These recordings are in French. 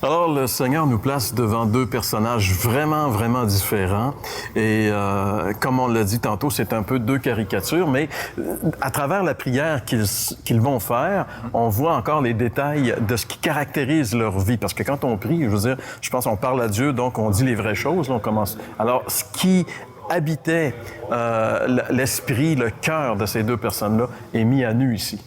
Alors, le Seigneur nous place devant deux personnages vraiment, vraiment différents. Et comme on l'a dit tantôt, c'est un peu deux caricatures, mais à travers la prière qu'ils vont faire, on voit encore les détails de ce qui caractérise leur vie. Parce que quand on prie, je veux dire, je pense qu'on parle à Dieu, donc on dit les vraies choses, là, on commence. Alors, ce qui habitait l'esprit, le cœur de ces deux personnes-là est mis à nu ici.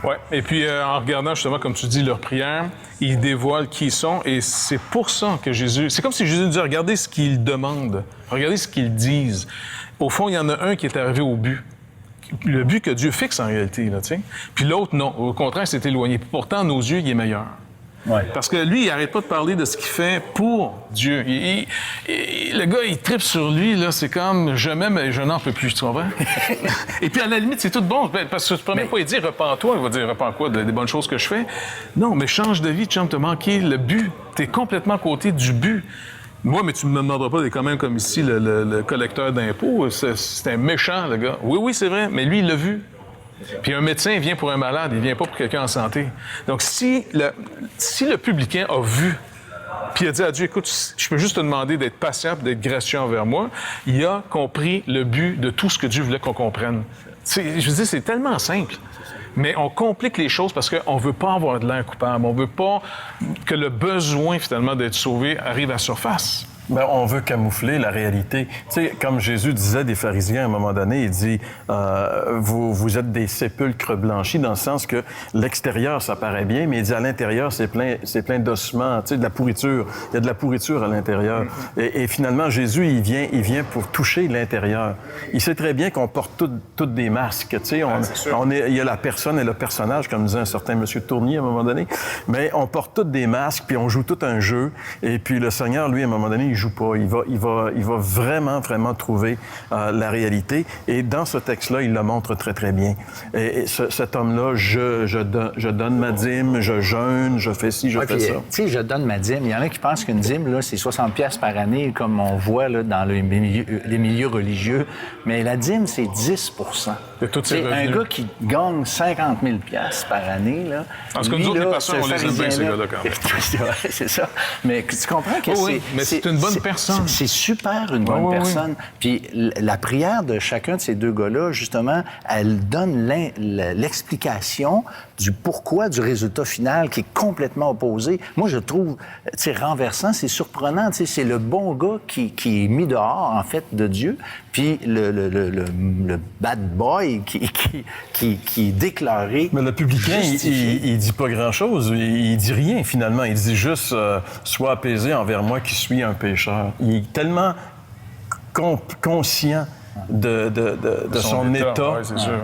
Oui, et puis en regardant justement, comme tu dis, leur prière, ils dévoilent qui ils sont et c'est pour ça que Jésus... C'est comme si Jésus disait, regardez ce qu'ils demandent, regardez ce qu'ils disent. Au fond, il y en a un qui est arrivé au but. Le but que Dieu fixe en réalité, là, tu sais. Puis l'autre, non. Au contraire, il s'est éloigné. Pourtant, à nos yeux, il est meilleur. Ouais. Parce que lui, il n'arrête pas de parler de ce qu'il fait pour Dieu. Le gars, il tripe sur lui, là, c'est comme « je m'aime et je n'en peux plus », tu comprends? Et puis, à la limite, c'est tout bon, parce que tu ne peux même pas lui dire « repens-toi », il va dire « repens quoi, des bonnes choses que je fais ». Non, mais change de vie, chum, t'as manqué le but. T'es complètement à côté du but. Moi, mais tu ne me demanderas pas, quand même, comme ici, le collecteur d'impôts, c'est un méchant, le gars. Oui, c'est vrai, mais lui, il l'a vu. Puis un médecin vient pour un malade, il vient pas pour quelqu'un en santé. Donc, si le publicain a vu, puis il a dit à Dieu, écoute, je peux juste te demander d'être patient, d'être gracieux envers moi, il a compris le but de tout ce que Dieu voulait qu'on comprenne. Je veux dire, c'est tellement simple. Mais on complique les choses parce qu'on ne veut pas avoir de l'air coupable. On ne veut pas que le besoin, finalement, d'être sauvé arrive à la surface. Bien, on veut camoufler la réalité. Tu sais, comme Jésus disait des pharisiens à un moment donné, il dit vous êtes des sépulcres blanchis, dans le sens que l'extérieur, ça paraît bien, mais il dit à l'intérieur, c'est plein d'ossements, tu sais, de la pourriture. Il y a de la pourriture à l'intérieur. Et finalement, Jésus, il vient pour toucher l'intérieur. Il sait très bien qu'on porte toutes des masques. Tu sais, il y a la personne et le personnage, comme disait un certain monsieur Tournier à un moment donné, mais on porte toutes des masques, puis on joue tout un jeu. Et puis le Seigneur, lui, à un moment donné, il joue pas. Il va vraiment, vraiment trouver la réalité. Et dans ce texte-là, il le montre très, très bien. Et cet homme-là, je donne ma dîme, je jeûne, je fais ci, je fais ça. Tu sais, je donne ma dîme. Il y en a qui pensent qu'une dîme, là, c'est 60$ par année, comme on voit là, dans les milieux religieux. Mais la dîme, c'est 10%. C'est un gars qui gagne 50 000$ par année. Là. Parce que nous autres, les pasteurs, on les aime bien, ces gars-là, quand même. C'est ça. Mais tu comprends que c'est une bonne personne. C'est super une bonne personne. Puis la prière de chacun de ces deux gars-là, justement, elle donne l'explication du pourquoi du résultat final qui est complètement opposé. Moi, je trouve, tu sais, renversant, c'est surprenant. Tu sais, c'est le bon gars qui est mis dehors, en fait, de Dieu, puis le bad boy qui est déclaré. Mais le publicain, il dit pas grand-chose. Il dit rien, finalement. Il dit juste sois apaisé envers moi qui suis un pécheur. Il est tellement conscient de son état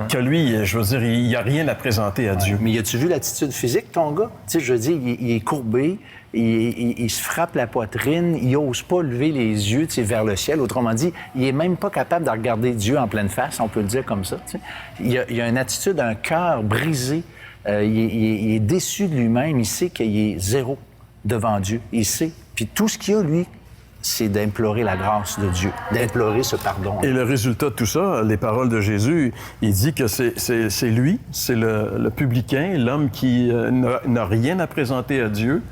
que lui, je veux dire, il n'y a rien à présenter à Dieu. Mais as-tu vu l'attitude physique, ton gars? Tu sais, je veux dire, il est courbé, il se frappe la poitrine, il n'ose pas lever les yeux, tu sais, vers le ciel. Autrement dit, il n'est même pas capable de regarder Dieu en pleine face, on peut le dire comme ça. Tu sais. Il a une attitude, un cœur brisé. Il est déçu de lui-même. Il sait qu'il est zéro devant Dieu. Il sait. Puis tout ce qu'il a, lui, c'est d'implorer la grâce de Dieu, d'implorer ce pardon. Et le résultat de tout ça, les paroles de Jésus, il dit que c'est lui, c'est le publicain, l'homme qui n'a rien à présenter à Dieu.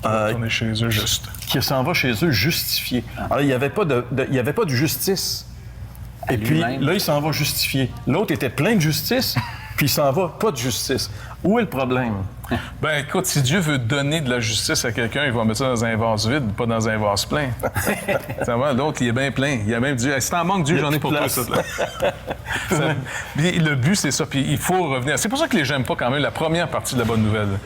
Retourner chez eux juste. Qui s'en va chez eux justifié. Alors, il n'y avait pas de justice. Et puis, là, il s'en va justifié. L'autre était plein de justice, puis il s'en va pas de justice. Où est le problème? Ben écoute, si Dieu veut donner de la justice à quelqu'un, il va mettre ça dans un vase vide, pas dans un vase plein. L'autre, il est bien plein. Il a même dit, si t'en manques Dieu, j'en ai pour toi. Le but, c'est ça. Puis il faut revenir. C'est pour ça que les gens n'aiment pas quand même la première partie de la bonne nouvelle.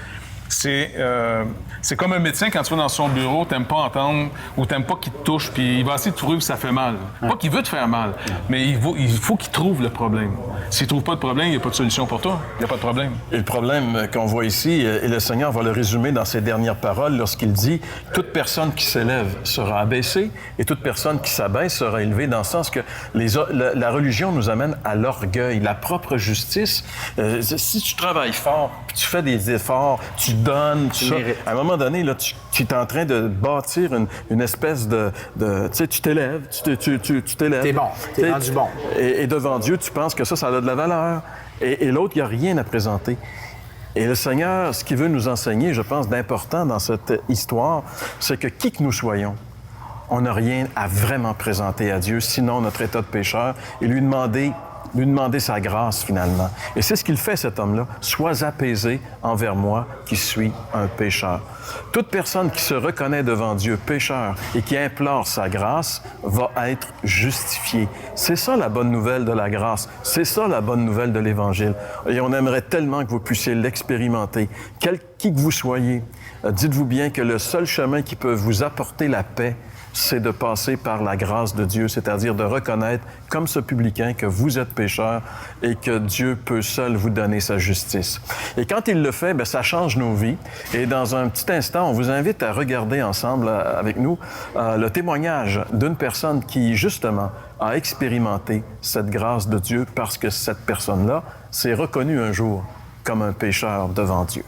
C'est comme un médecin, quand tu vas dans son bureau, t'aimes pas entendre ou t'aimes pas qu'il te touche, puis il va essayer de trouver que ça fait mal. Pas qu'il veut te faire mal, mais il faut qu'il trouve le problème. S'il trouve pas de problème, il n'y a pas de solution pour toi. Il n'y a pas de problème. Et le problème qu'on voit ici, et le Seigneur va le résumer dans ses dernières paroles lorsqu'il dit « Toute personne qui s'élève sera abaissée et toute personne qui s'abaisse sera élevée », dans le sens que la religion nous amène à l'orgueil, la propre justice. Si tu travailles fort, puis tu fais des efforts, tu donnes, à un moment donné, là, tu es en train de bâtir une espèce de tu sais, tu t'élèves, tu t'élèves. T'es bon, t'es rendu bon. Et devant Dieu, tu penses que ça a de la valeur. Et l'autre, il n'y a rien à présenter. Et le Seigneur, ce qu'il veut nous enseigner, je pense, d'important dans cette histoire, c'est que qui que nous soyons, on n'a rien à vraiment présenter à Dieu, sinon notre état de pécheur, et lui demander sa grâce, finalement. Et c'est ce qu'il fait, cet homme-là. « Sois apaisé envers moi, qui suis un pécheur. » Toute personne qui se reconnaît devant Dieu pécheur et qui implore sa grâce va être justifiée. C'est ça la bonne nouvelle de la grâce. C'est ça la bonne nouvelle de l'Évangile. Et on aimerait tellement que vous puissiez l'expérimenter. Qui que vous soyez, dites-vous bien que le seul chemin qui peut vous apporter la paix, c'est de passer par la grâce de Dieu, c'est-à-dire de reconnaître, comme ce publicain, que vous êtes pécheur et que Dieu peut seul vous donner sa justice. Et quand il le fait, bien, ça change nos vies. Et dans un petit instant, on vous invite à regarder ensemble avec nous le témoignage d'une personne qui, justement, a expérimenté cette grâce de Dieu parce que cette personne-là s'est reconnue un jour comme un pécheur devant Dieu.